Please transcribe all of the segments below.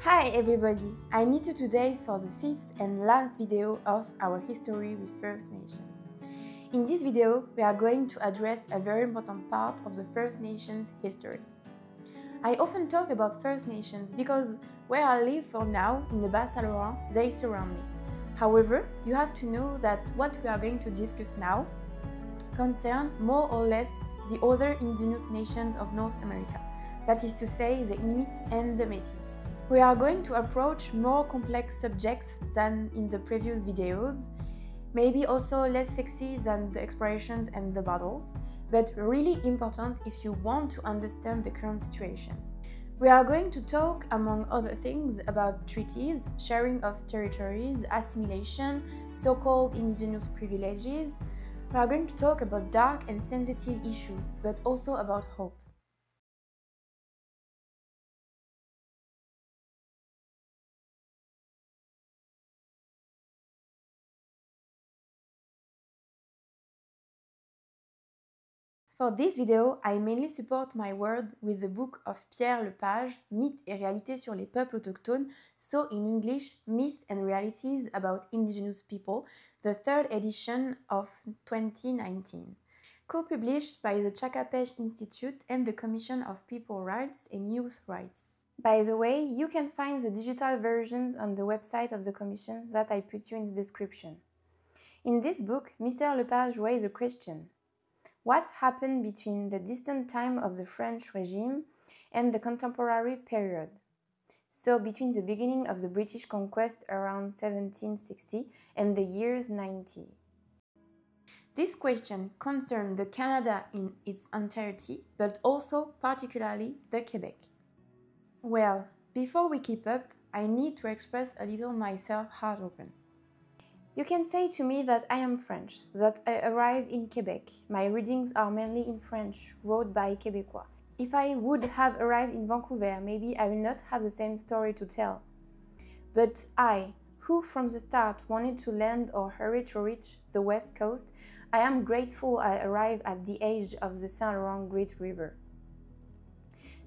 Hi everybody! I meet you today for the fifth and last video of our history with First Nations. In this video, we are going to address a very important part of the First Nations history. I often talk about First Nations because where I live for now, in the Bas-Saint-Laurent, they surround me. However, you have to know that what we are going to discuss now concern more or less the other indigenous nations of North America, that is to say the Inuit and the Métis. We are going to approach more complex subjects than in the previous videos, maybe also less sexy than the explorations and the battles, but really important if you want to understand the current situations. We are going to talk, among other things, about treaties, sharing of territories, assimilation, so-called indigenous privileges. We are going to talk about dark and sensitive issues, but also about hope. For this video, I mainly support my word with the book of Pierre Lepage, Mythes et réalités sur les peuples autochtones, so in English, Myths and Realities about Indigenous People, the third edition of 2019. Co-published by the Chakapesh Institute and the Commission of People Rights and Youth Rights. By the way, you can find the digital versions on the website of the Commission that I put you in the description. In this book, Mr. Lepage raised a question. What happened between the distant time of the French regime and the contemporary period? So between the beginning of the British conquest around 1760 and the years 90. This question concerned the Canada in its entirety, but also particularly the Quebec. Well, before we keep up, I need to express a little myself heart open. You can say to me that I am French, that I arrived in Quebec. My readings are mainly in French, wrote by Québécois. If I would have arrived in Vancouver, maybe I will not have the same story to tell. But I, who from the start wanted to land or hurry to reach the West Coast, I am grateful I arrived at the edge of the Saint Laurent Great River.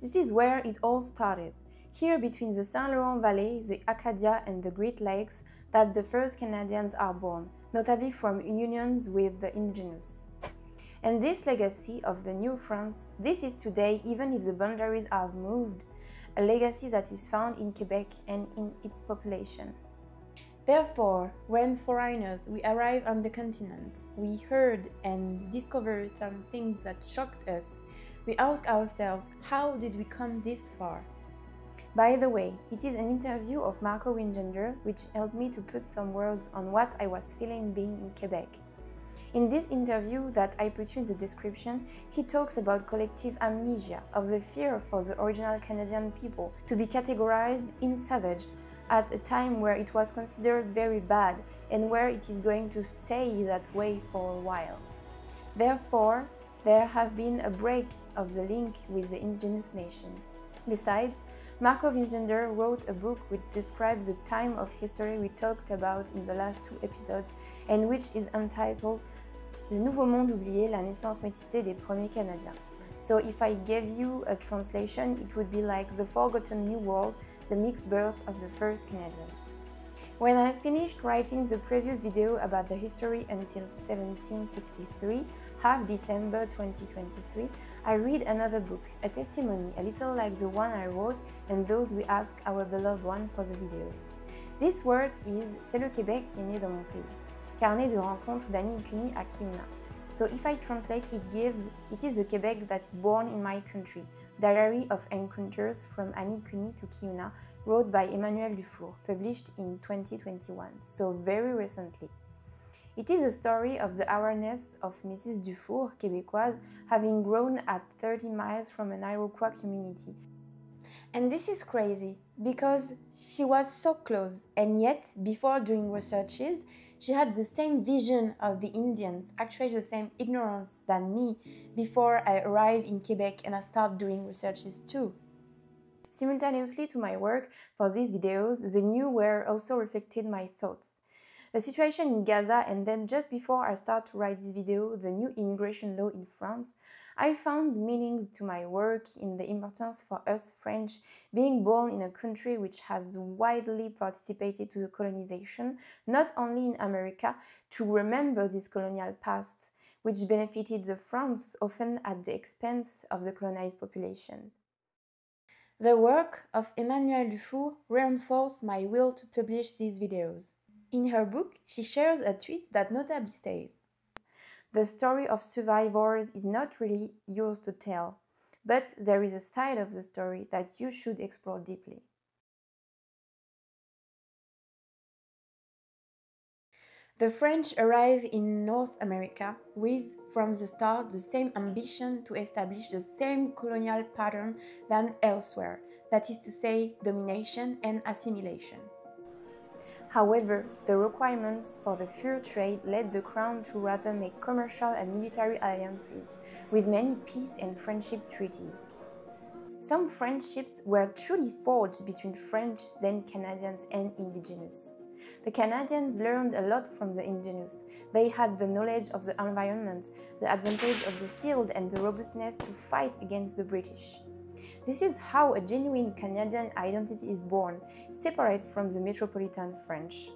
This is where it all started. Here between the Saint Laurent Valley, the Acadia and the Great Lakes, that the first Canadians are born, notably from unions with the indigenous. And this legacy of the New France, this is today, even if the boundaries are moved, a legacy that is found in Quebec and in its population. Therefore, when foreigners we arrive on the continent, we heard and discovered some things that shocked us, we ask ourselves, how did we come this far? By the way, it is an interview of Marco Wingender which helped me to put some words on what I was feeling being in Quebec. In this interview that I put you in the description, he talks about collective amnesia, of the fear for the original Canadian people to be categorized in savage at a time where it was considered very bad and where it is going to stay that way for a while. Therefore, there have been a break of the link with the indigenous nations. Besides, Marco Wingender wrote a book which describes the time of history we talked about in the last two episodes and which is entitled Le Nouveau Monde oublié, la naissance métissée des premiers Canadiens. So if I gave you a translation, it would be like The Forgotten New World, the mixed birth of the first Canadians. When I finished writing the previous video about the history until 1763, half December 2023, I read another book, a testimony, a little like the one I wrote and those we ask our beloved one for the videos. This work is C'est le Québec qui est né dans mon pays, Carnet de rencontres d'Annie-Kuni à Kiuna. So if I translate, it is the Quebec that is born in my country, Diary of Encounters from Annie-Kuni to Kiuna, wrote by Emanuelle Dufour, published in 2021, so very recently. It is a story of the awareness of Mrs. Dufour, Québécoise, having grown at 30 miles from an Iroquois community. And this is crazy, because she was so close, and yet, before doing researches, she had the same vision of the Indians, actually the same ignorance than me, before I arrived in Quebec and I started doing researches too. Simultaneously to my work for these videos, the new were also reflected my thoughts. The situation in Gaza, and then just before I start to write this video, the new immigration law in France, I found meanings to my work in the importance for us French being born in a country which has widely participated to the colonization, not only in America, to remember this colonial past, which benefited the France often at the expense of the colonized populations. The work of Emanuelle Dufour reinforced my will to publish these videos. In her book, she shares a tweet that notably says, "The story of survivors is not really yours to tell, but there is a side of the story that you should explore deeply." The French arrived in North America with, from the start, the same ambition to establish the same colonial pattern than elsewhere, that is to say, domination and assimilation. However, the requirements for the fur trade led the Crown to rather make commercial and military alliances, with many peace and friendship treaties. Some friendships were truly forged between French, then Canadians, and Indigenous. The Canadians learned a lot from the Indigenous. They had the knowledge of the environment, the advantage of the field, and the robustness to fight against the British. This is how a genuine Canadian identity is born, separate from the metropolitan French.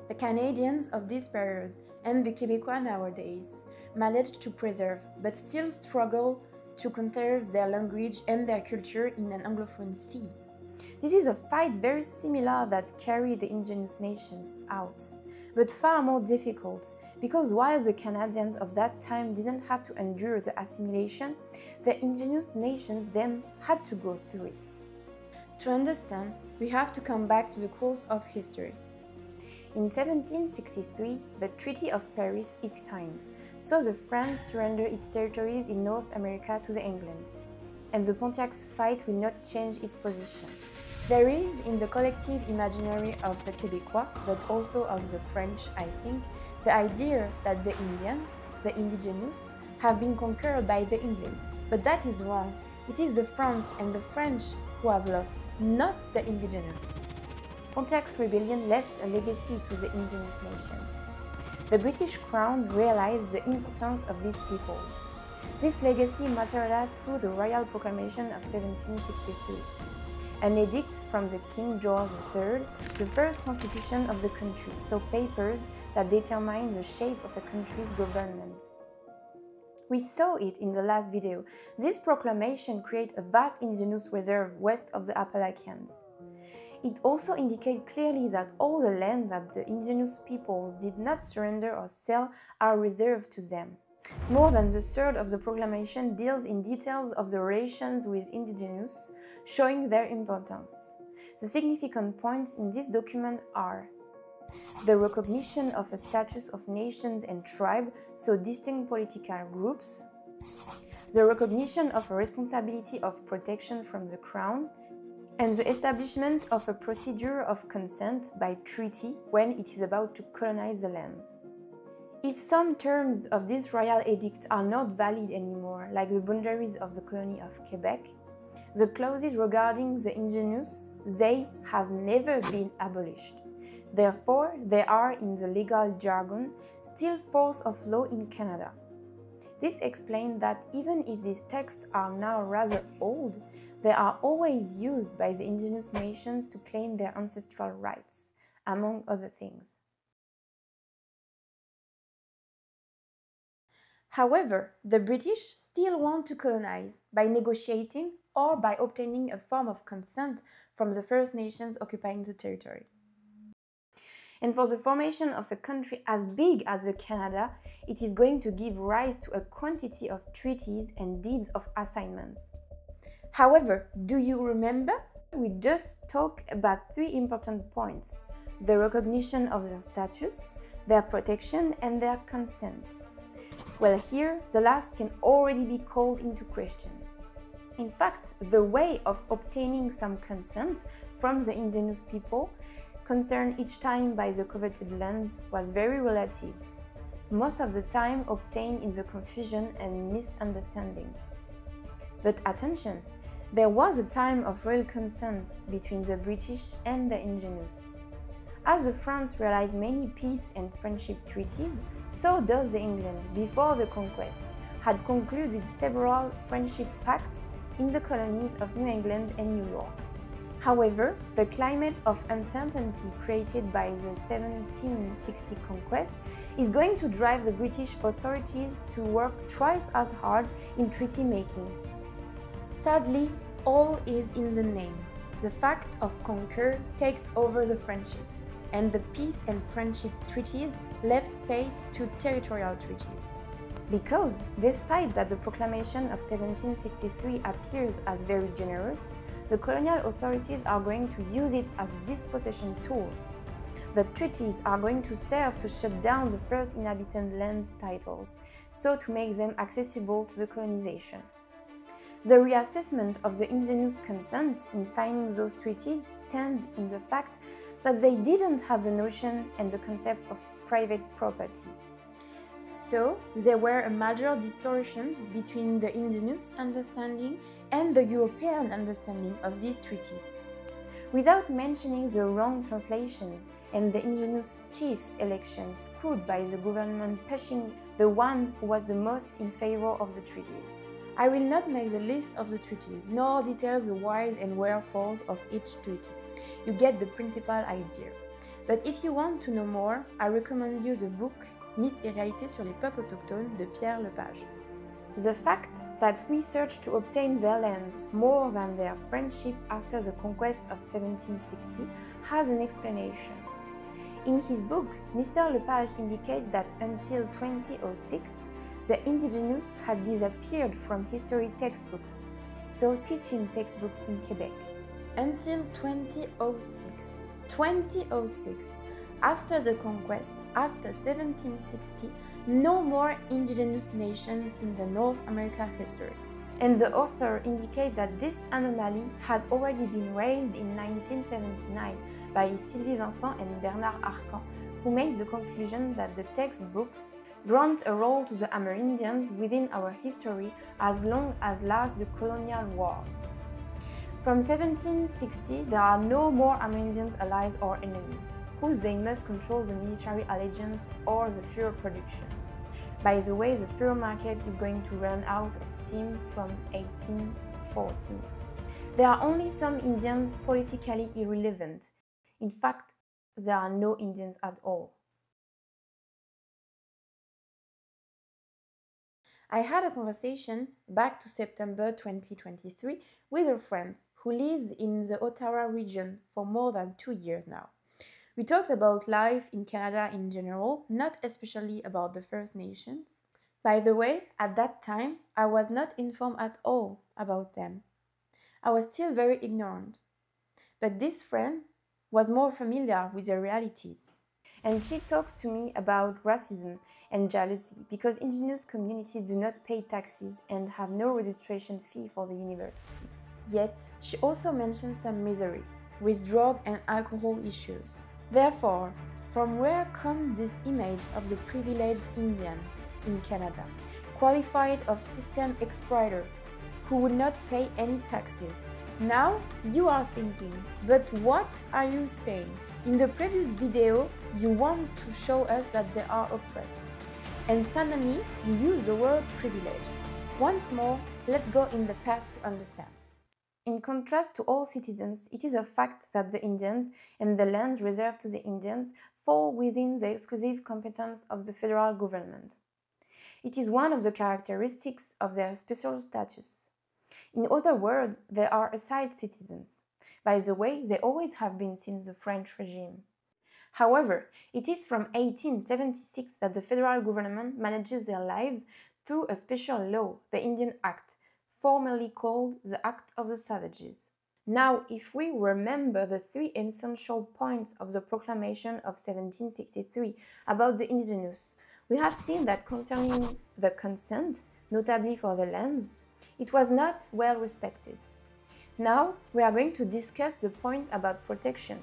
The Canadians of this period, and the Québécois nowadays, managed to preserve, but still struggle to conserve their language and their culture in an Anglophone sea. This is a fight very similar that carried the indigenous nations out, but far more difficult, because while the Canadians of that time didn't have to endure the assimilation, the indigenous nations then had to go through it. To understand, we have to come back to the course of history. In 1763, the Treaty of Paris is signed, so the France surrendered its territories in North America to the England, and the Pontiac's fight will not change its position. There is, in the collective imaginary of the Québécois, but also of the French, I think, the idea that the Indians, the indigenous, have been conquered by the England. But that is wrong. It is the France and the French who have lost, not the indigenous. Pontiac's rebellion left a legacy to the indigenous nations. The British Crown realized the importance of these peoples. This legacy materialized through the Royal Proclamation of 1763. An edict from the King George III, the first constitution of the country, the papers that determine the shape of a country's government. We saw it in the last video. This proclamation created a vast indigenous reserve west of the Appalachians. It also indicates clearly that all the land that the indigenous peoples did not surrender or sell are reserved to them. More than the third of the proclamation deals in details of the relations with indigenous, showing their importance. The significant points in this document are the recognition of a status of nations and tribes, so distinct political groups, the recognition of a responsibility of protection from the Crown, and the establishment of a procedure of consent by treaty when it is about to colonize the land. If some terms of this royal edict are not valid anymore, like the boundaries of the colony of Quebec, the clauses regarding the indigenous, they have never been abolished. Therefore, they are, in the legal jargon, still force of law in Canada. This explains that even if these texts are now rather old, they are always used by the indigenous nations to claim their ancestral rights, among other things. However, the British still want to colonize by negotiating or by obtaining a form of consent from the First Nations occupying the territory. And for the formation of a country as big as Canada, it is going to give rise to a quantity of treaties and deeds of assignments. However, do you remember? We just talked about three important points: the recognition of their status, their protection, and their consent. Well, here, the last can already be called into question. In fact, the way of obtaining some consent from the indigenous people concerned each time by the coveted lands was very relative, most of the time obtained in the confusion and misunderstanding. But attention, there was a time of real consent between the British and the indigenous. As the France realized many peace and friendship treaties, so does the England before the conquest. had concluded several friendship pacts in the colonies of New England and New York. However, the climate of uncertainty created by the 1760 conquest is going to drive the British authorities to work twice as hard in treaty making. Sadly, all is in the name. The fact of conquer takes over the friendship, and the peace and friendship treaties left space to territorial treaties. Because, despite that the proclamation of 1763 appears as very generous, the colonial authorities are going to use it as a dispossession tool. The treaties are going to serve to shut down the first inhabitant lands titles, so to make them accessible to the colonization. The reassessment of the indigenous consent in signing those treaties stand in the fact that they didn't have the notion and the concept of private property. So, there were major distortions between the indigenous understanding and the European understanding of these treaties. Without mentioning the wrong translations and the indigenous chief's election screwed by the government pushing the one who was the most in favor of the treaties. I will not make the list of the treaties, nor detail the whys and wherefores of each treaty. You get the principal idea. But if you want to know more, I recommend you the book Mythes et réalités sur les peuples autochtones de Pierre Lepage. The fact that we searched to obtain their lands more than their friendship after the conquest of 1760 has an explanation. In his book, Mr. Lepage indicates that until 2006, the indigenous had disappeared from history textbooks, so teaching textbooks in Quebec. Until 2006. 2006. After the conquest, after 1760, no more indigenous nations in the North America history. And the author indicates that this anomaly had already been raised in 1979 by Sylvie Vincent and Bernard Arcan, who made the conclusion that the textbooks grant a role to the Amerindians within our history as long as last the colonial wars. From 1760, there are no more Amerindians allies or enemies, whose they must control the military allegiance or the fur production. By the way, the fur market is going to run out of steam from 1814. There are only some Indians politically irrelevant. In fact, there are no Indians at all. I had a conversation back to September 2023 with a friend who lives in the Ottawa region for more than 2 years now. We talked about life in Canada in general, not especially about the First Nations. By the way, at that time, I was not informed at all about them. I was still very ignorant. But this friend was more familiar with the realities. And she talks to me about racism and jealousy because indigenous communities do not pay taxes and have no registration fee for the university. Yet, she also mentions some misery with drug and alcohol issues. Therefore, from where comes this image of the privileged Indian in Canada, qualified of system exploiter, who would not pay any taxes? Now you are thinking, but what are you saying? In the previous video, you want to show us that they are oppressed. And suddenly, you use the word privilege. Once more, let's go in the past to understand. In contrast to all citizens, it is a fact that the Indians and the lands reserved to the Indians fall within the exclusive competence of the federal government. It is one of the characteristics of their special status. In other words, they are assigned citizens. By the way, they always have been since the French regime. However, it is from 1876 that the federal government manages their lives through a special law, the Indian Act, formerly called the Act of the Savages. Now, if we remember the 3 essential points of the proclamation of 1763 about the indigenous, we have seen that concerning the consent, notably for the lands, it was not well respected. Now, we are going to discuss the point about protection.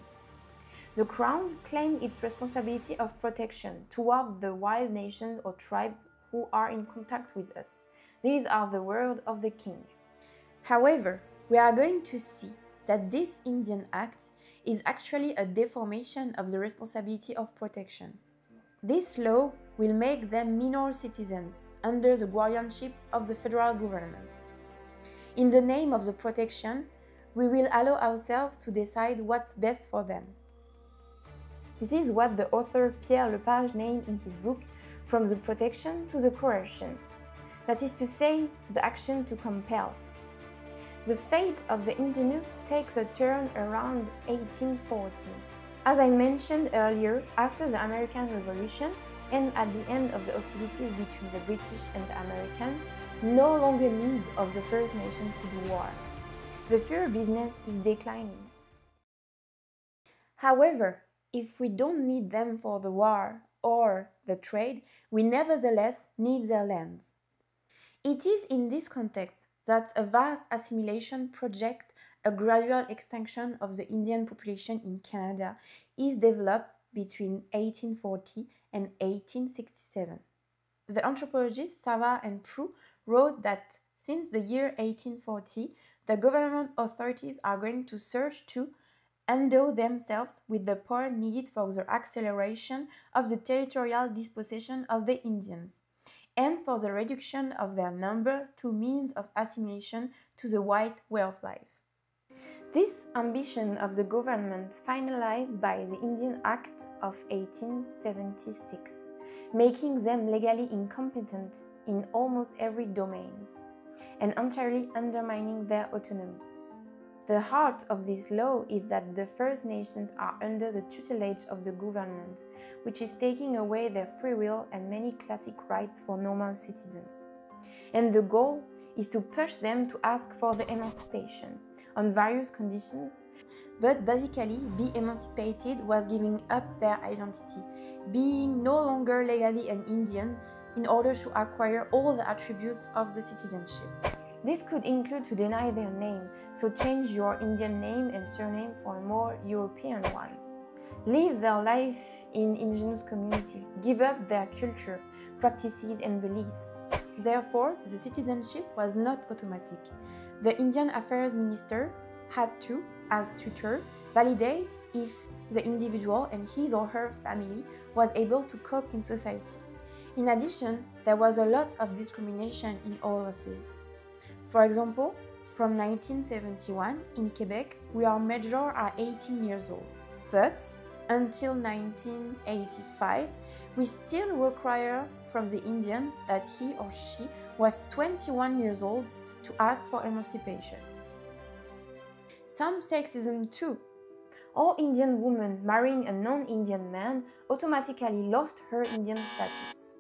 The Crown claimed its responsibility of protection toward the wild nations or tribes who are in contact with us. These are the words of the king. However, we are going to see that this Indian Act is actually a deformation of the responsibility of protection. This law will make them minor citizens under the guardianship of the federal government. In the name of the protection, we will allow ourselves to decide what's best for them. This is what the author Pierre Lepage named in his book From the Protection to the Coercion, that is to say, the action to compel. The fate of the indigenous takes a turn around 1840. As I mentioned earlier, after the American Revolution and at the end of the hostilities between the British and the Americans, no longer need of the First Nations to do war. The fur business is declining. However, if we don't need them for the war or the trade, we nevertheless need their lands. It is in this context that a vast assimilation project, a gradual extinction of the Indian population in Canada, is developed between 1840 and 1867. The anthropologists Savard and Prue wrote that since the year 1840, the government authorities are going to search to endow themselves with the power needed for the acceleration of the territorial dispossession of the Indians, and for the reduction of their number through means of assimilation to the white way of life. This ambition of the government finalized by the Indian Act of 1876, making them legally incompetent in almost every domain, and entirely undermining their autonomy. The heart of this law is that the First Nations are under the tutelage of the government, which is taking away their free will and many classic rights for normal citizens. And the goal is to push them to ask for the emancipation on various conditions, but basically be emancipated was giving up their identity, being no longer legally an Indian in order to acquire all the attributes of the citizenship. This could include to deny their name, so change your Indian name and surname for a more European one. Live their life in indigenous community, give up their culture, practices and beliefs. Therefore, the citizenship was not automatic. The Indian Affairs Minister had to, as tutor, validate if the individual and his or her family was able to cope in society. In addition, there was a lot of discrimination in all of this. For example, from 1971 in Quebec, where major are 18 years old. But until 1985, we still require from the Indian that he or she was 21 years old to ask for emancipation. Some sexism too. All Indian women marrying a non-Indian man automatically lost her Indian status,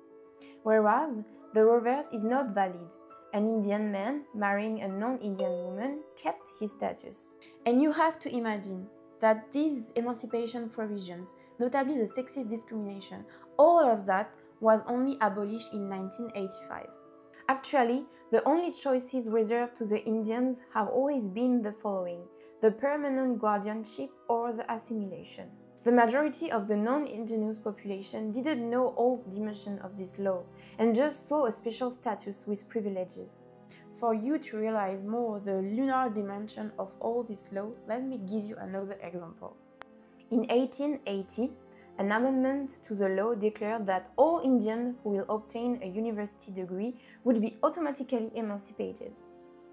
whereas the reverse is not valid. An Indian man marrying a non-Indian woman kept his status. And you have to imagine that these emancipation provisions, notably the sexist discrimination, all of that was only abolished in 1985. Actually, the only choices reserved to the Indians have always been the following: the permanent guardianship or the assimilation. The majority of the non-indigenous population didn't know all the dimensions of this law and just saw a special status with privileges. For you to realize more the lunar dimension of all this law, let me give you another example. In 1880, an amendment to the law declared that all Indians who will obtain a university degree would be automatically emancipated.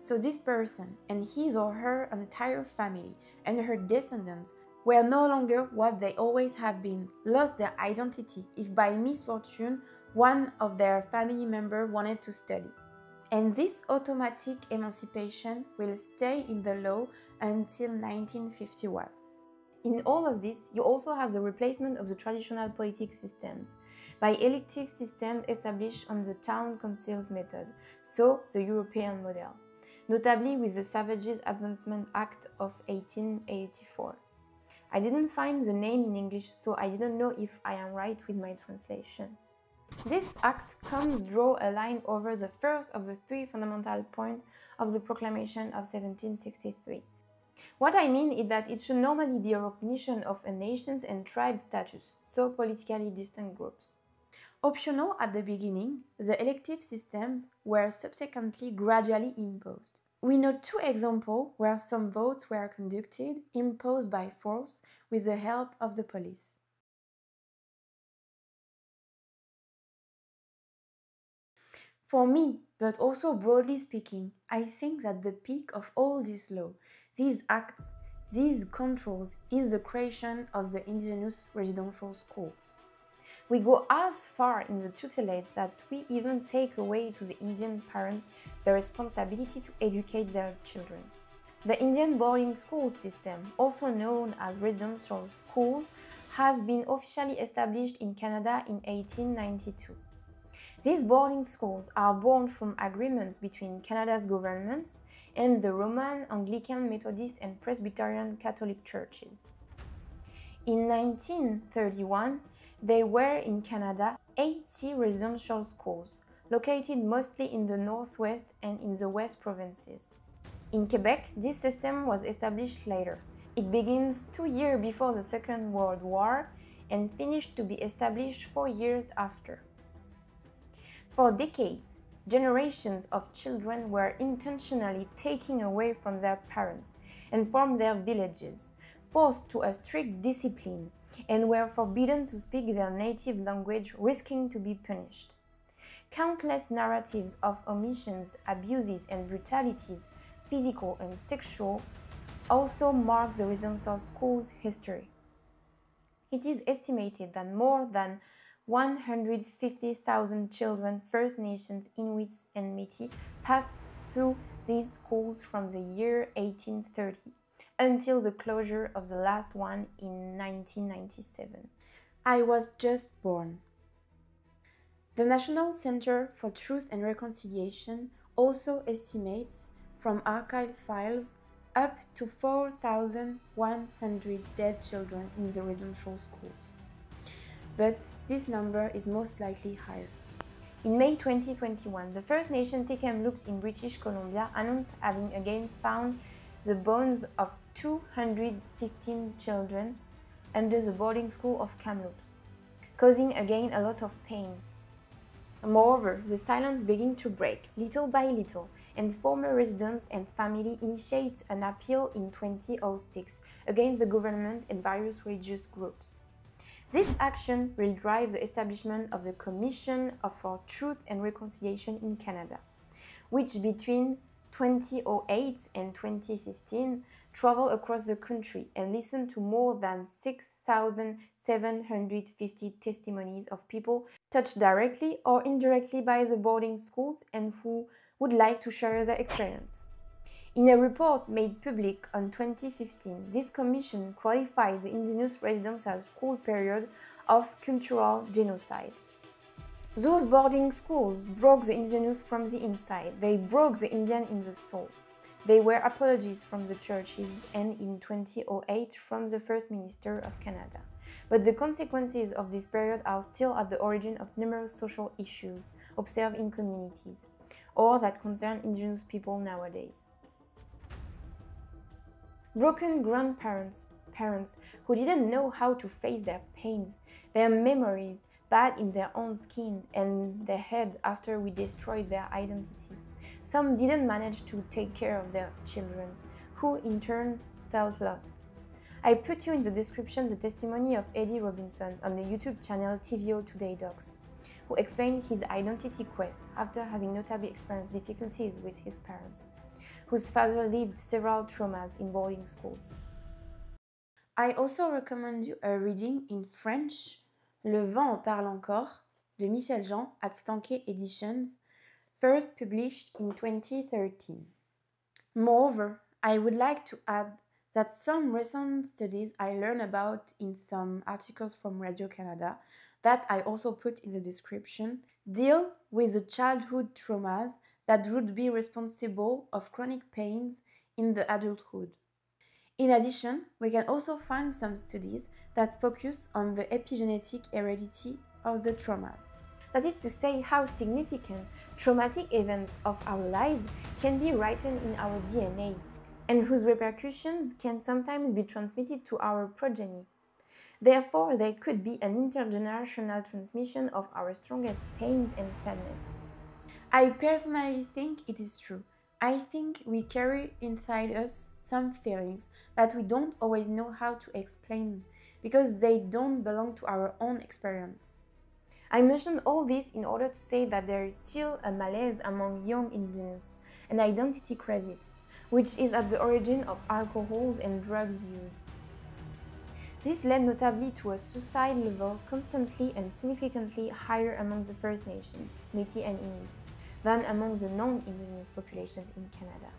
So this person and his or her entire family and her descendants were no longer what they always have been, lost their identity if by misfortune one of their family members wanted to study. And this automatic emancipation will stay in the law until 1951. In all of this, you also have the replacement of the traditional political systems by elective systems established on the town councils method, so the European model, notably with the Savages Advancement Act of 1884. I didn't find the name in English, so I didn't know if I am right with my translation. This act comes draw a line over the first of the three fundamental points of the Proclamation of 1763. What I mean is that it should normally be a recognition of a nation's and tribe status, so politically distinct groups. Optional at the beginning, the elective systems were subsequently gradually imposed. We know two examples where some votes were conducted, imposed by force, with the help of the police. For me, but also broadly speaking, I think that the peak of all this law, these acts, these controls is the creation of the indigenous residential schools. We go as far in the tutelage that we even take away to the Indian parents the responsibility to educate their children. The Indian boarding school system, also known as residential schools, has been officially established in Canada in 1892. These boarding schools are born from agreements between Canada's governments and the Roman, Anglican, Methodist and Presbyterian Catholic churches. In 1931, there were in Canada 80 residential schools, located mostly in the northwest and in the west provinces. In Quebec, this system was established later. It begins 2 years before the Second World War and finished to be established 4 years after. For decades, generations of children were intentionally taken away from their parents and from their villages, forced to a strict discipline, and were forbidden to speak their native language, risking to be punished. Countless narratives of omissions, abuses, and brutalities, physical and sexual, also mark the residential school's history. It is estimated that more than 150,000 children, First Nations, Inuits, and Métis passed through these schools from the year 1830 until the closure of the last one in 1997. I was just born. The National Center for Truth and Reconciliation also estimates, from archived files, up to 4,100 dead children in the residential schools. But this number is most likely higher. In May 2021, the First Nation Tk'emlúps in British Columbia announced having again found the bones of 215 children under the boarding school of Kamloops, causing again a lot of pain. Moreover, the silence began to break, little by little, and former residents and family initiated an appeal in 2006 against the government and various religious groups. This action will drive the establishment of the Commission for Truth and Reconciliation in Canada, which between 2008 and 2015 traveled across the country and listened to more than 6,750 testimonies of people touched directly or indirectly by the boarding schools and who would like to share their experience. In a report made public on 2015, this commission qualified the indigenous residential school period of cultural genocide. Those boarding schools broke the indigenous from the inside. They broke the Indian in the soul. They were apologies from the churches and in 2008 from the First Minister of Canada. But the consequences of this period are still at the origin of numerous social issues observed in communities, or that concern indigenous people nowadays. Broken grandparents, parents who didn't know how to face their pains, their memories, bad in their own skin and their head after we destroyed their identity. Some didn't manage to take care of their children, who in turn felt lost. I put you in the description the testimony of Eddie Robinson on the YouTube channel TVO Today Docs, who explained his identity quest after having notably experienced difficulties with his parents, whose father lived several traumas in boarding schools. I also recommend you a reading in French, Le vent en parle encore, de Michel Jean at Stanké Editions, first published in 2013. Moreover, I would like to add that some recent studies I learned about in some articles from Radio Canada that I also put in the description deal with the childhood traumas that would be responsible of chronic pains in the adulthood. In addition, we can also find some studies that focus on the epigenetic heredity of the traumas. That is to say, how significant traumatic events of our lives can be written in our DNA, and whose repercussions can sometimes be transmitted to our progeny. Therefore, there could be an intergenerational transmission of our strongest pains and sadness. I personally think it is true. I think we carry inside us some feelings that we don't always know how to explain because they don't belong to our own experience. I mentioned all this in order to say that there is still a malaise among young indigenous, an identity crisis, which is at the origin of alcohols and drugs use. This led notably to a suicide level constantly and significantly higher among the First Nations, Métis and Inuits, than among the non-indigenous populations in Canada.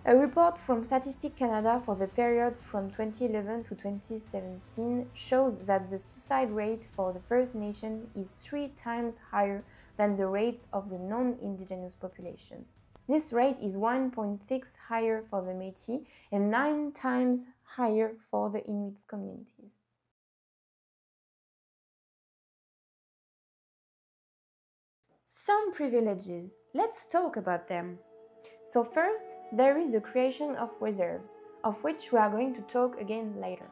A report from Statistics Canada for the period from 2011 to 2017 shows that the suicide rate for the First Nation is 3 times higher than the rate of the non-indigenous populations. This rate is 1.6 higher for the Métis and 9 times higher for the Inuit communities. Some privileges. Let's talk about them. So first, there is the creation of reserves, of which we are going to talk again later.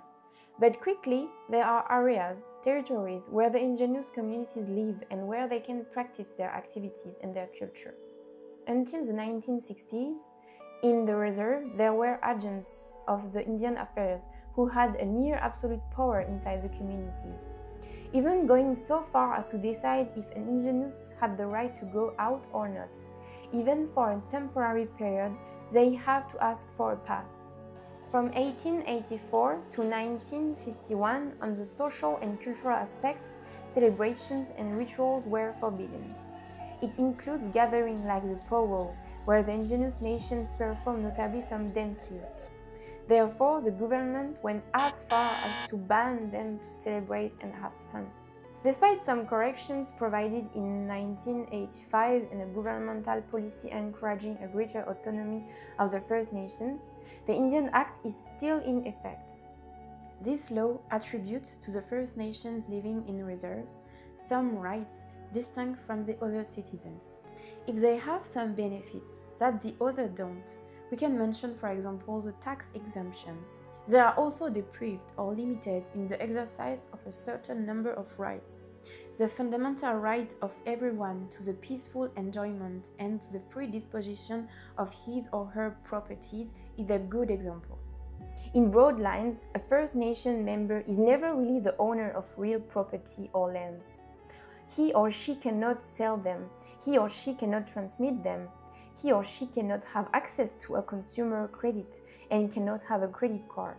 But quickly, there are areas, territories where the indigenous communities live and where they can practice their activities and their culture. Until the 1960s, in the reserves, there were agents of the Indian Affairs who had a near absolute power inside the communities, even going so far as to decide if an indigenous had the right to go out or not. Even for a temporary period, they have to ask for a pass. From 1884 to 1951, on the social and cultural aspects, celebrations and rituals were forbidden. It includes gatherings like the powwow, where the indigenous nations perform notably some dances. Therefore, the government went as far as to ban them to celebrate and have fun. Despite some corrections provided in 1985 and a governmental policy encouraging a greater autonomy of the First Nations, the Indian Act is still in effect. This law attributes to the First Nations living in reserves some rights distinct from the other citizens. If they have some benefits that the other don't, we can mention, for example, the tax exemptions. They are also deprived or limited in the exercise of a certain number of rights. The fundamental right of everyone to the peaceful enjoyment and to the free disposition of his or her properties is a good example. In broad lines, a First Nation member is never really the owner of real property or lands. He or she cannot sell them, he or she cannot transmit them, he or she cannot have access to a consumer credit and cannot have a credit card.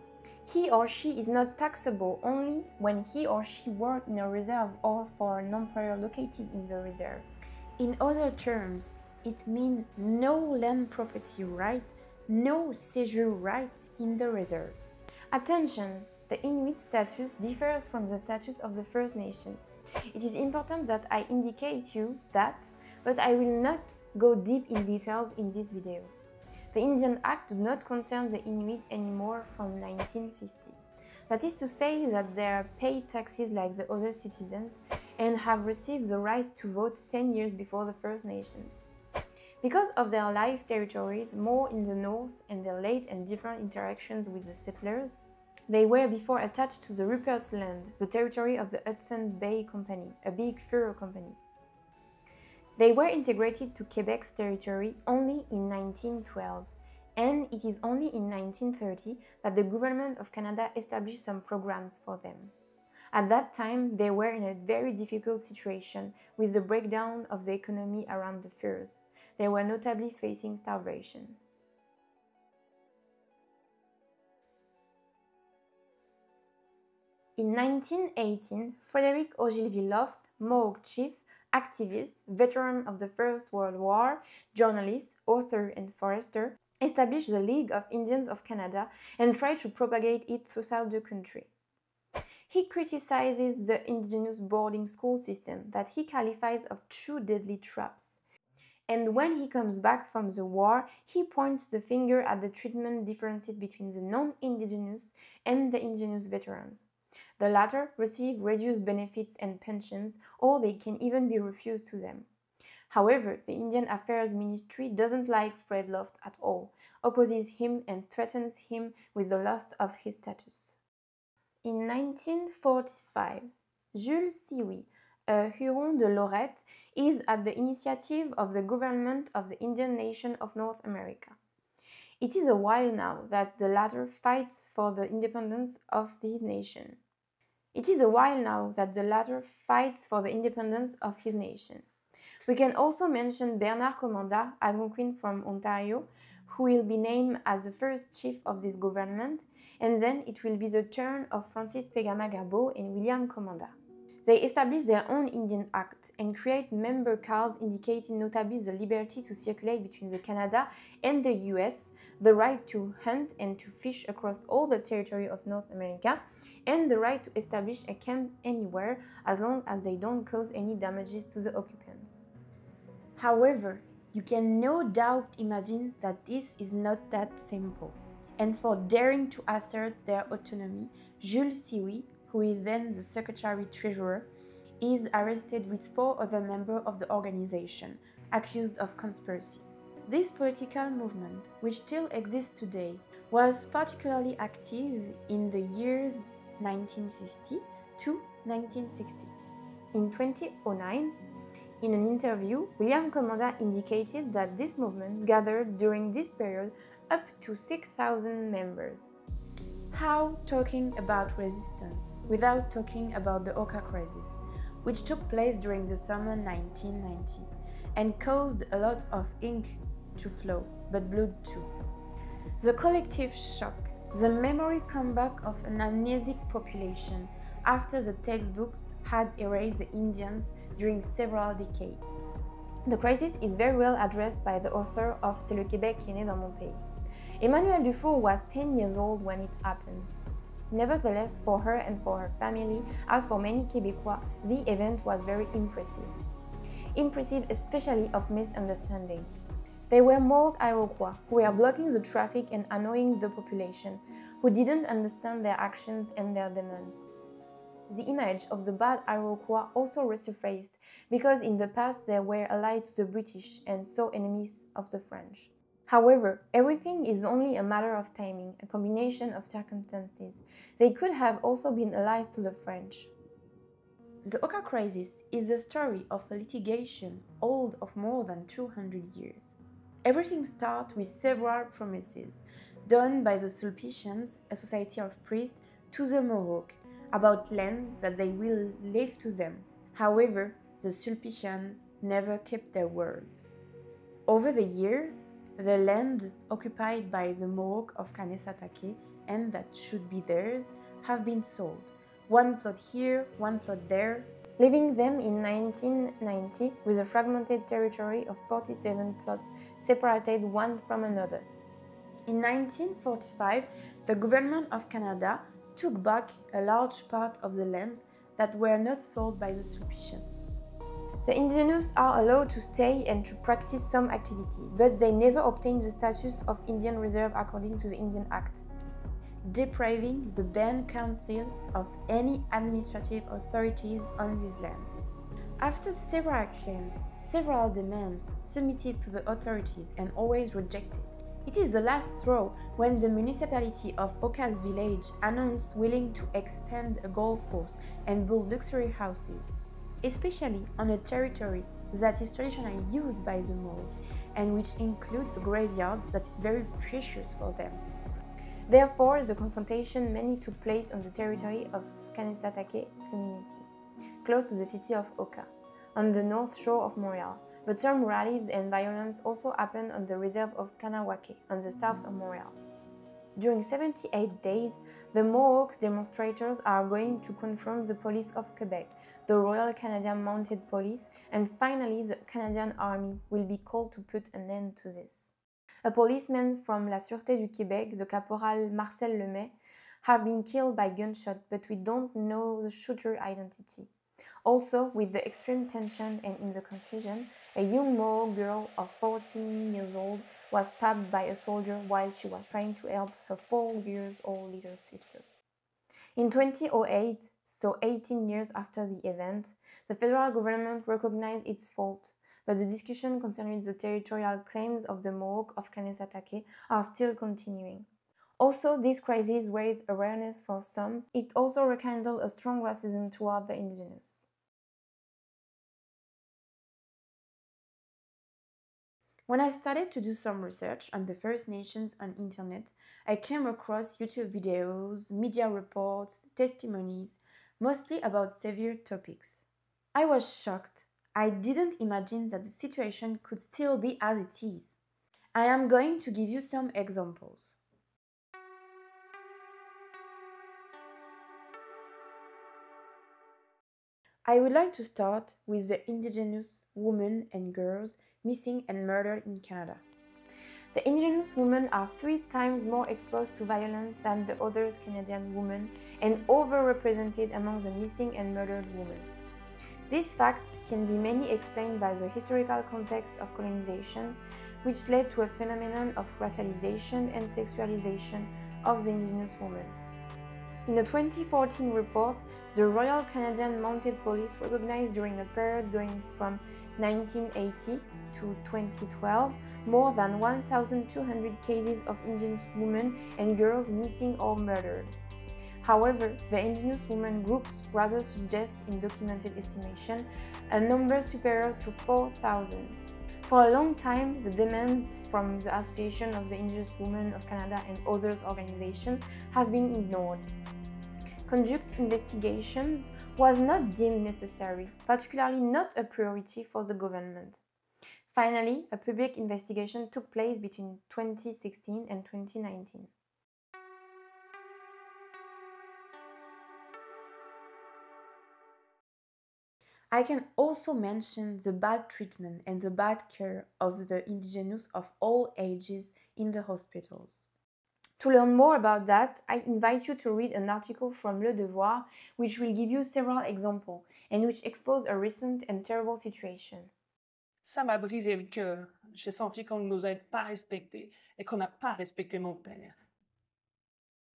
He or she is not taxable only when he or she works in a reserve or for an employer located in the reserve. In other terms, it means no land property right, no seizure rights in the reserves. Attention! The Inuit status differs from the status of the First Nations. It is important that I indicate you that, but I will not go deep in details in this video. The Indian Act does not concern the Inuit anymore from 1950. That is to say that they are paid taxes like the other citizens and have received the right to vote 10 years before the First Nations. Because of their life territories more in the north and their late and different interactions with the settlers, they were before attached to the Rupert's Land, the territory of the Hudson Bay Company, a big fur company. They were integrated to Quebec's territory only in 1912, and it is only in 1930 that the Government of Canada established some programs for them. At that time, they were in a very difficult situation with the breakdown of the economy around the furs. They were notably facing starvation. In 1918, Frederick Ogilvy Loft, Mohawk chief, activist, veteran of the First World War, journalist, author and forester, established the League of Indians of Canada and tried to propagate it throughout the country. He criticizes the indigenous boarding school system that he qualifies of true deadly traps. And when he comes back from the war, he points the finger at the treatment differences between the non-indigenous and the indigenous veterans. The latter receive reduced benefits and pensions, or they can even be refused to them. However, the Indian Affairs Ministry doesn't like Fred Loft at all, opposes him and threatens him with the loss of his status. In 1945, Jules Sioui, a Huron de Lorette, is at the initiative of the government of the Indian nation of North America. It is a while now that the latter fights for the independence of his nation. It is a while now that the latter fights for the independence of his nation. We can also mention Bernard Commanda, Algonquin from Ontario, who will be named as the first chief of this government, and then it will be the turn of Francis Pegama-Gabo and William Commanda. They establish their own Indian Act and create member cards indicating notably the liberty to circulate between the Canada and the US, the right to hunt and to fish across all the territory of North America, and the right to establish a camp anywhere as long as they don't cause any damages to the occupants. However, you can no doubt imagine that this is not that simple. And for daring to assert their autonomy, Jules Sioui, who is then the Secretary-Treasurer, is arrested with 4 other members of the organization, accused of conspiracy. This political movement, which still exists today, was particularly active in the years 1950 to 1960. In 2009, in an interview, William Commanda indicated that this movement gathered during this period up to 6,000 members. How talking about resistance without talking about the Oka crisis, which took place during the summer 1990 and caused a lot of ink to flow, but blood too. The collective shock, the memory comeback of an amnesic population after the textbooks had erased the Indians during several decades. The crisis is very well addressed by the author of C'est le Québec qui est né dans mon pays. Emanuelle Dufour was 10 years old when it happens. Nevertheless, for her and for her family, as for many Québécois, the event was very impressive. Impressive especially of misunderstanding. They were more Iroquois who were blocking the traffic and annoying the population, who didn't understand their actions and their demands. The image of the bad Iroquois also resurfaced because in the past they were allied to the British and so enemies of the French. However, everything is only a matter of timing, a combination of circumstances. They could have also been allies to the French. The Oka crisis is the story of a litigation old of more than 200 years. Everything starts with several promises done by the Sulpicians, a society of priests, to the Mohawk, about land that they will leave to them. However, the Sulpicians never kept their words. Over the years, the land occupied by the Mohawk of Kanesatake and that should be theirs have been sold. One plot here, one plot there, leaving them in 1990 with a fragmented territory of 47 plots separated one from another. In 1945, the government of Canada took back a large part of the lands that were not sold by the Sulpicians. The indigenous are allowed to stay and to practice some activity, but they never obtained the status of Indian Reserve according to the Indian Act, depriving the Band Council of any administrative authorities on these lands. After several claims, several demands submitted to the authorities and always rejected, it is the last straw when the municipality of Oka's village announced willing to expand a golf course and build luxury houses, especially on a territory that is traditionally used by the Mohawk and which include a graveyard that is very precious for them. Therefore, the confrontation mainly took place on the territory of Kanesatake community, close to the city of Oka, on the north shore of Montreal. But some rallies and violence also happened on the reserve of Kanawake, on the south of Montreal. During 78 days, the Mohawks demonstrators are going to confront the police of Quebec, the Royal Canadian Mounted Police, and finally the Canadian Army will be called to put an end to this. A policeman from La Sûreté du Québec, the Caporal Marcel Lemay, have been killed by gunshot, but we don't know the shooter identity. Also, with the extreme tension and in the confusion, a young Mohawk girl of 14 years old was stabbed by a soldier while she was trying to help her 4-year-old little sister. In 2008, so 18 years after the event, the federal government recognized its fault, but the discussion concerning the territorial claims of the Mohawk of Kanesatake are still continuing. Also, this crisis raised awareness for some. It also rekindled a strong racism toward the indigenous. When I started to do some research on the First Nations on internet, I came across YouTube videos, media reports, testimonies, mostly about severe topics. I was shocked. I didn't imagine that the situation could still be as it is. I am going to give you some examples. I would like to start with the indigenous women and girls missing and murdered in Canada. The indigenous women are 3 times more exposed to violence than the other Canadian women and overrepresented among the missing and murdered women. These facts can be mainly explained by the historical context of colonization, which led to a phenomenon of racialization and sexualization of the indigenous women. In a 2014 report, the Royal Canadian Mounted Police recognized during a period going from 1980 to 2012 more than 1,200 cases of indigenous women and girls missing or murdered. However, the indigenous women groups rather suggest in documented estimation a number superior to 4,000. For a long time, the demands from the Association of the Indigenous Women of Canada and other organizations have been ignored. Conduct investigations was not deemed necessary, particularly not a priority for the government. Finally, a public investigation took place between 2016 and 2019. I can also mention the bad treatment and the bad care of the indigenous of all ages in the hospitals. To learn more about that, I invite you to read an article from Le Devoir, which will give you several examples and which expose a recent and terrible situation. Ça m'a brisé le cœur. J'ai senti qu'on ne nous a pas respectés et qu'on n'a pas respecté mon père.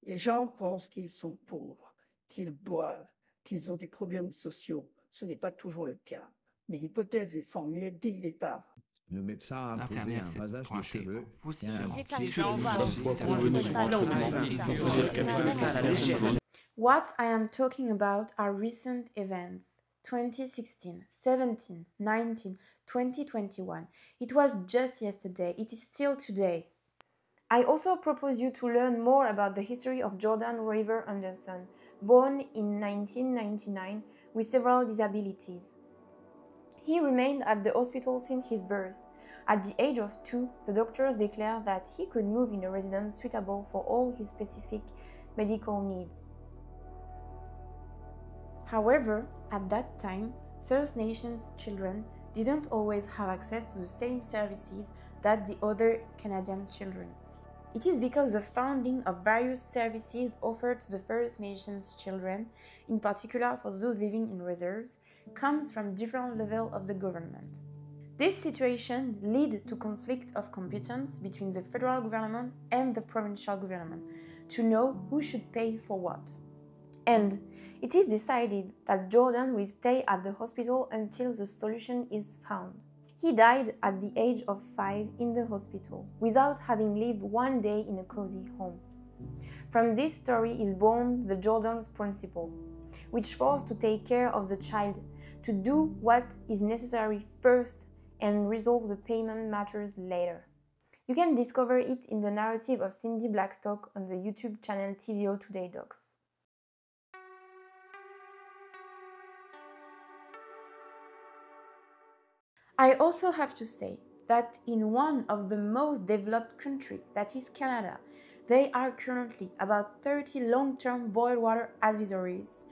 Les gens pensent qu'ils sont pauvres, qu'ils boivent, qu'ils ont des problèmes sociaux. Ce n'est pas toujours le cas. Mais l'hypothèse est formulée dès le départ. Le médecin a posé un rasage de cheveux. What I am talking about are recent events. 2016, 17, 19, 2021. It was just yesterday. It is still today. I also propose you to learn more about the history of Jordan River Anderson, born in 1999 with several disabilities. He remained at the hospital since his birth. At the age of 2, the doctors declared that he could move in a residence suitable for all his specific medical needs. However, at that time, First Nations children didn't always have access to the same services that the other Canadian children. It is because the funding of various services offered to the First Nations children, in particular for those living in reserves, comes from different levels of the government. This situation led to conflict of competence between the federal government and the provincial government to know who should pay for what. And it is decided that Jordan will stay at the hospital until the solution is found. He died at the age of 5 in the hospital, without having lived one day in a cozy home. From this story is born the Jordan's principle, which forces to take care of the child, to do what is necessary first and resolve the payment matters later. You can discover it in the narrative of Cindy Blackstock on the YouTube channel TVO Today Docs. I also have to say that in one of the most developed countries, that is Canada, there are currently about 30 long-term boil water advisories,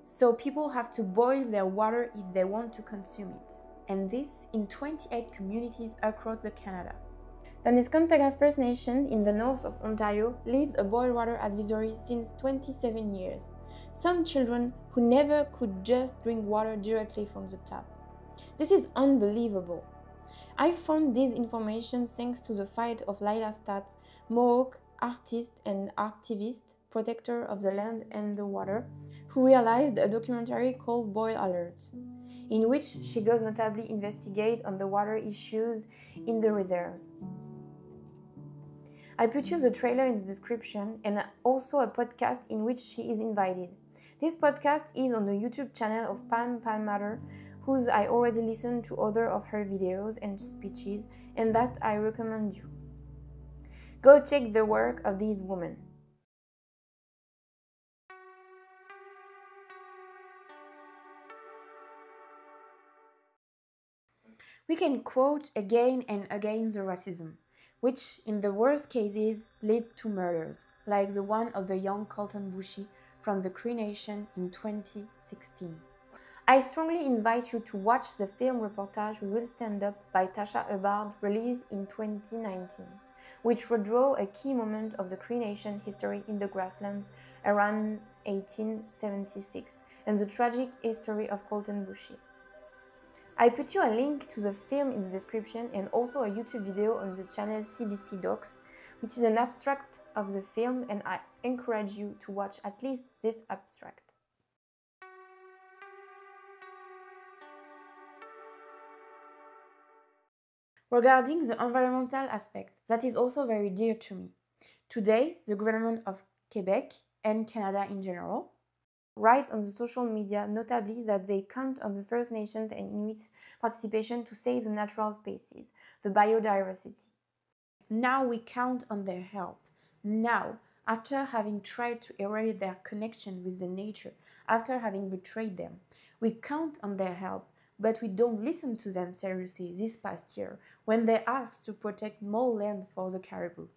so people have to boil their water if they want to consume it, and this in 28 communities across the Canada. The Neskantaga First Nation in the north of Ontario lives a boil water advisory since 27 years. Some children who never could just drink water directly from the tap. This is unbelievable. I found this information thanks to the fight of Laila Stat, Mohawk artist and activist, protector of the land and the water, who realized a documentary called Boil Alert, in which she goes notably investigate on the water issues in the reserves. I put you the trailer in the description and also a podcast in which she is invited. This podcast is on the YouTube channel of Palm Matter, whose I already listened to other of her videos and speeches, and that I recommend you. Go check the work of these women. We can quote again and again the racism, which in the worst cases led to murders, like the one of the young Colton Bushi from the Cree Nation in 2016. I strongly invite you to watch the film reportage We Will Stand Up by Tasha Hubbard, released in 2019, which redraw a key moment of the Cree Nation history in the grasslands around 1876 and the tragic history of Colton Bushi. I put you a link to the film in the description and also a YouTube video on the channel CBC Docs, which is an abstract of the film, and I encourage you to watch at least this abstract. Regarding the environmental aspect, that is also very dear to me. Today, the government of Quebec and Canada in general write on the social media notably that they count on the First Nations and Inuits' participation to save the natural spaces, the biodiversity. Now we count on their help. Now, after having tried to erode their connection with the nature, after having betrayed them, we count on their help, but we don't listen to them seriously this past year when they asked to protect more land for the caribou.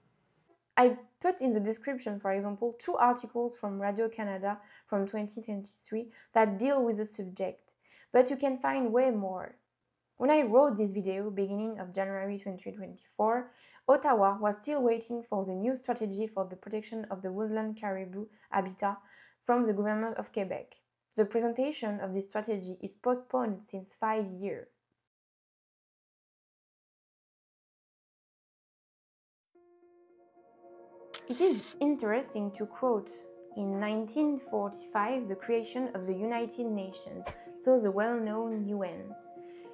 I put in the description, for example, 2 articles from Radio-Canada from 2023 that deal with the subject, but you can find way more. When I wrote this video, beginning of January 2024, Ottawa was still waiting for the new strategy for the protection of the woodland caribou habitat from the government of Quebec. The presentation of this strategy is postponed since 5 years. It is interesting to quote, in 1945, the creation of the United Nations, so the well-known UN,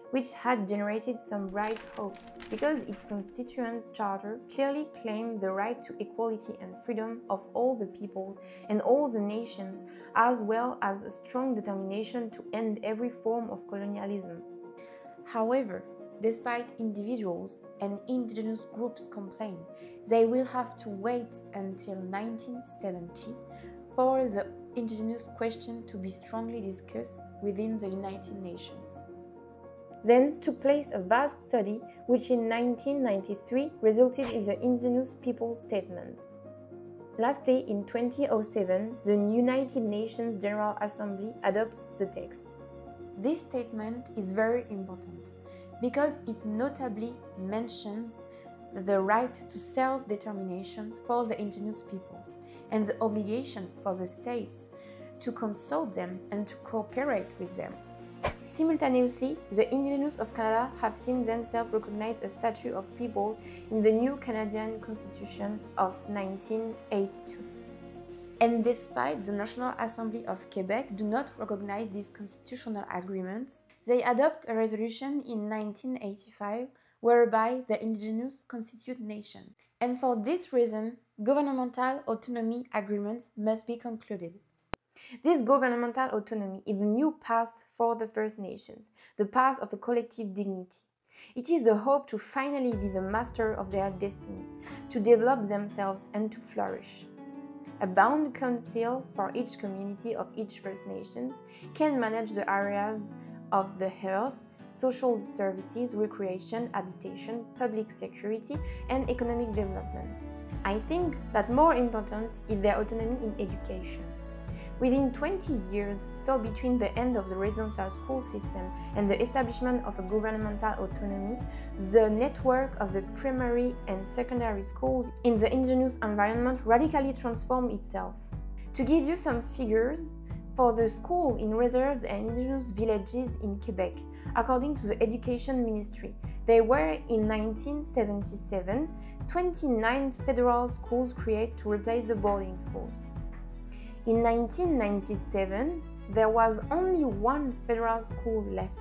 which had generated some bright hopes, because its constituent charter clearly claimed the right to equality and freedom of all the peoples and all the nations, as well as a strong determination to end every form of colonialism. However, despite individuals and indigenous groups complain, they will have to wait until 1970 for the indigenous question to be strongly discussed within the United Nations. Then took place a vast study which in 1993 resulted in the Indigenous Peoples Statement. Lastly, in 2007, the United Nations General Assembly adopts the text. This statement is very important because it notably mentions the right to self-determination for the indigenous peoples and the obligation for the states to consult them and to cooperate with them. Simultaneously, the indigenous of Canada have seen themselves recognize a status of peoples in the new Canadian Constitution of 1982. And despite the National Assembly of Quebec do not recognize these constitutional agreements, they adopt a resolution in 1985 whereby the indigenous constitute nation. And for this reason, governmental autonomy agreements must be concluded. This governmental autonomy is the new path for the First Nations, the path of a collective dignity. It is the hope to finally be the master of their destiny, to develop themselves and to flourish. A bound council for each community of each First Nations can manage the areas of the health, social services, recreation, habitation, public security, and economic development. I think that more important is their autonomy in education. Within 20 years, so between the end of the residential school system and the establishment of a governmental autonomy, the network of the primary and secondary schools in the indigenous environment radically transformed itself. To give you some figures, for the school in reserves and indigenous villages in Quebec, according to the Education Ministry, there were in 1977 29 federal schools created to replace the boarding schools. In 1997, there was only 1 federal school left.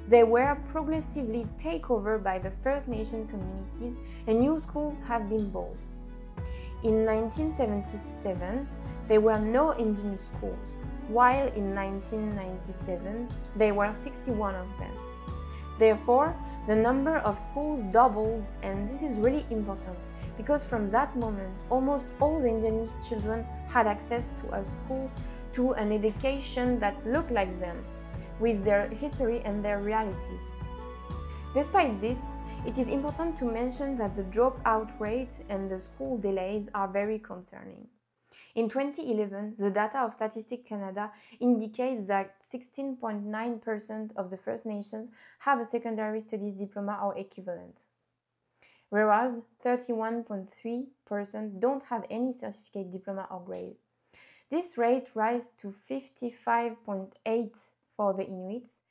They were progressively taken over by the First Nation communities and new schools have been built. In 1977, there were no indigenous schools, while in 1997, there were 61 of them. Therefore, the number of schools doubled, and this is really important because from that moment, almost all the indigenous children had access to a school, to an education that looked like them, with their history and their realities. Despite this, it is important to mention that the dropout rate and the school delays are very concerning. In 2011, the data of Statistics Canada indicates that 16.9% of the First Nations have a secondary studies diploma or equivalent, whereas 31.3% don't have any certificate, diploma or grade. This rate rises to 55.8% for the Inuits.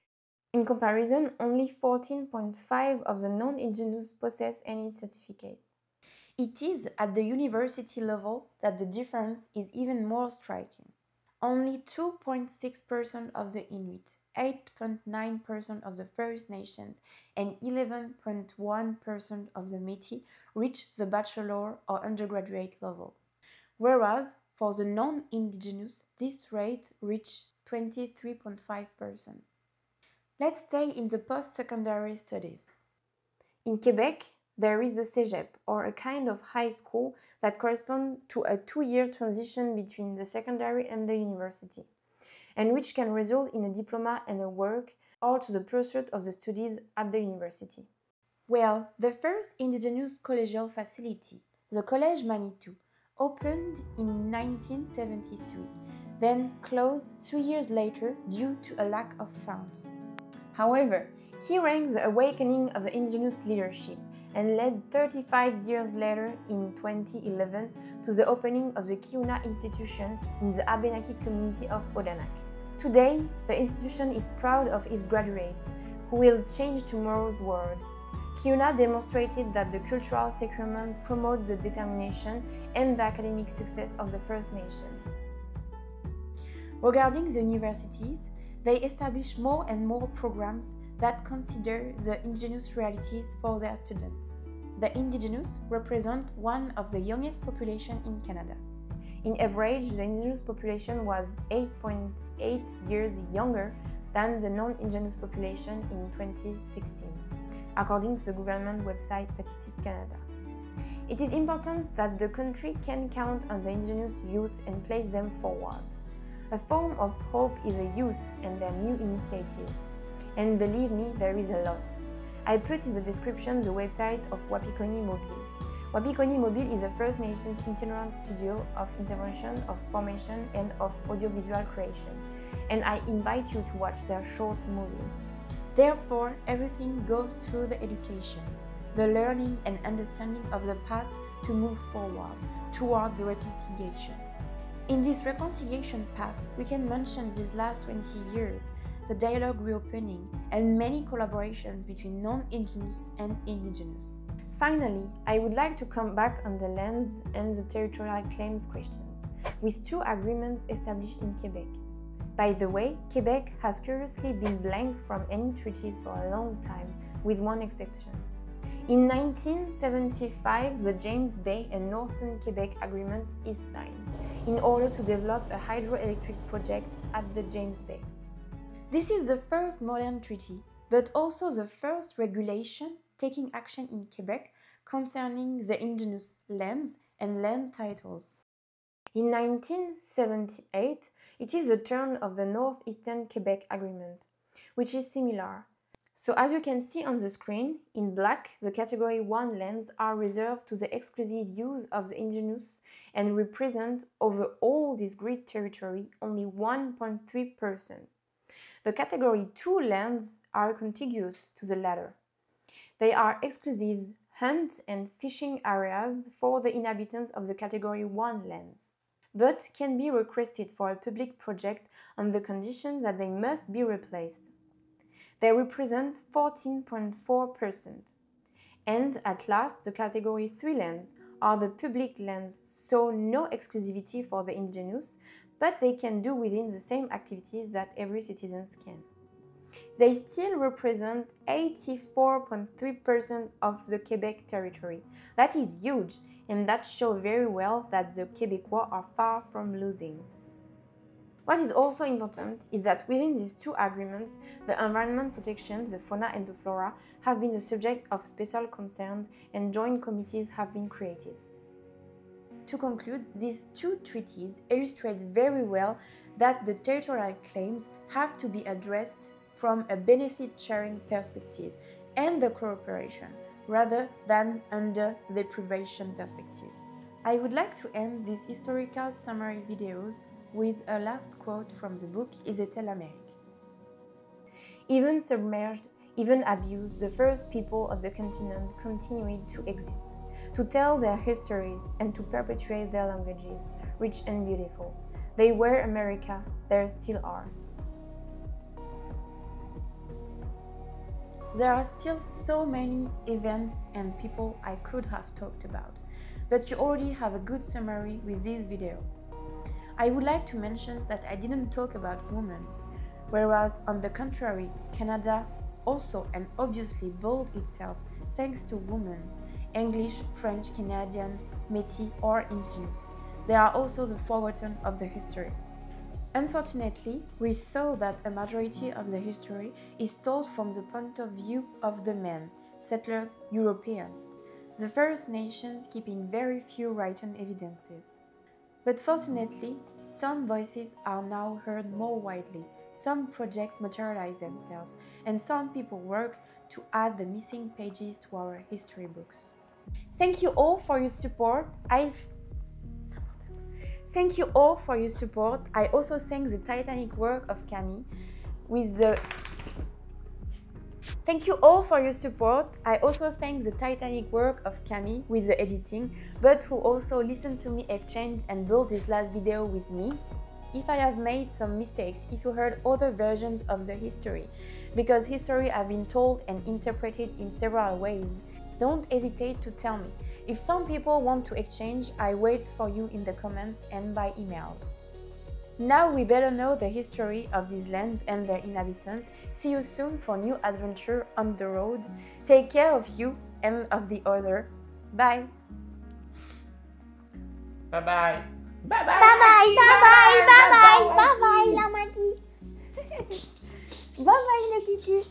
In comparison, only 14.5% of the non-Indigenous possess any certificate. It is at the university level that the difference is even more striking. Only 2.6% of the Inuit, 8.9% of the First Nations, and 11.1% of the Métis reach the bachelor or undergraduate level, whereas for the non-Indigenous, this rate reached 23.5%. Let's stay in the post-secondary studies. In Quebec, there is the cégep, or a kind of high school that corresponds to a 2-year transition between the secondary and the university, and which can result in a diploma and a work, or to the pursuit of the studies at the university. Well, the first Indigenous collegial facility, the Collège Manitou, opened in 1973, then closed 3 years later due to a lack of funds. However, he ranks the awakening of the Indigenous leadership and led 35 years later in 2011 to the opening of the Kiuna institution in the Abenaki community of Odanak. Today, the institution is proud of its graduates, who will change tomorrow's world. Kiuna demonstrated that the cultural sacrament promotes the determination and the academic success of the First Nations. Regarding the universities, they establish more and more programs that consider the indigenous realities for their students. The indigenous represent one of the youngest populations in Canada. In average, the indigenous population was 8.8 years younger than the non-indigenous population in 2016, according to the government website Statistics Canada. It is important that the country can count on the indigenous youth and place them forward. A form of hope is the youth and their new initiatives. And believe me, there is a lot. I put in the description the website of Wapikoni Mobile. Wapikoni Mobile is a First Nations itinerant studio of intervention, of formation, and of audiovisual creation. And I invite you to watch their short movies. Therefore, everything goes through the education, the learning and understanding of the past to move forward toward the reconciliation. In this reconciliation path, we can mention these last 20 years, the dialogue reopening, and many collaborations between non-Indigenous and Indigenous. Finally, I would like to come back on the lands and the territorial claims questions, with 2 agreements established in Quebec. By the way, Quebec has curiously been blank from any treaties for a long time, with one exception. In 1975, the James Bay and Northern Quebec Agreement is signed in order to develop a hydroelectric project at the James Bay. This is the first modern treaty, but also the first regulation taking action in Quebec concerning the indigenous lands and land titles. In 1978, it is the turn of the Northeastern Quebec Agreement, which is similar. So as you can see on the screen, in black, the Category 1 lands are reserved to the exclusive use of the indigenous and represent over all this great territory only 1.3%. The Category 2 lands are contiguous to the latter. They are exclusive hunt and fishing areas for the inhabitants of the Category 1 lands, but can be requested for a public project on the condition that they must be replaced. They represent 14.4%. And at last, the Category 3 lands are the public lands, so no exclusivity for the indigenous, but they can do within the same activities that every citizen can. They still represent 84.3% of the Quebec territory. That is huge, and that shows very well that the Québécois are far from losing. What is also important is that within these 2 agreements, the environment protection, the fauna and the flora, have been the subject of special concern and joint committees have been created. To conclude, these 2 treaties illustrate very well that the territorial claims have to be addressed from a benefit-sharing perspective and the cooperation, rather than under the deprivation perspective. I would like to end these historical summary videos with a last quote from the book Ils étaient l'Amérique. Even submerged, even abused, the first people of the continent continued to exist, to tell their histories and to perpetuate their languages, rich and beautiful. They were America, there still are. There are still so many events and people I could have talked about, but you already have a good summary with this video. I would like to mention that I didn't talk about women, whereas on the contrary, Canada also and obviously bold itself thanks to women, English, French, Canadian, Métis or Indigenous. They are also the forgotten of the history. Unfortunately, we saw that a majority of the history is told from the point of view of the men, settlers, Europeans, the First Nations keeping very few written evidences. But fortunately, some voices are now heard more widely, some projects materialize themselves, and some people work to add the missing pages to our history books. Thank you all for your support. I also thank the titanic work of Kami with the editing, but who also listened to me exchange and build this last video with me. If I have made some mistakes, if you heard other versions of the history, because history have been told and interpreted in several ways, don't hesitate to tell me. If some people want to exchange, I wait for you in the comments and by emails. Now we better know the history of these lands and their inhabitants. See you soon for new adventure on the road. Take care of you and of the other. Bye. Bye bye. Bye bye. Bye bye. Bye bye. Bye bye. Bye bye la Maggie. Bye bye le cucu.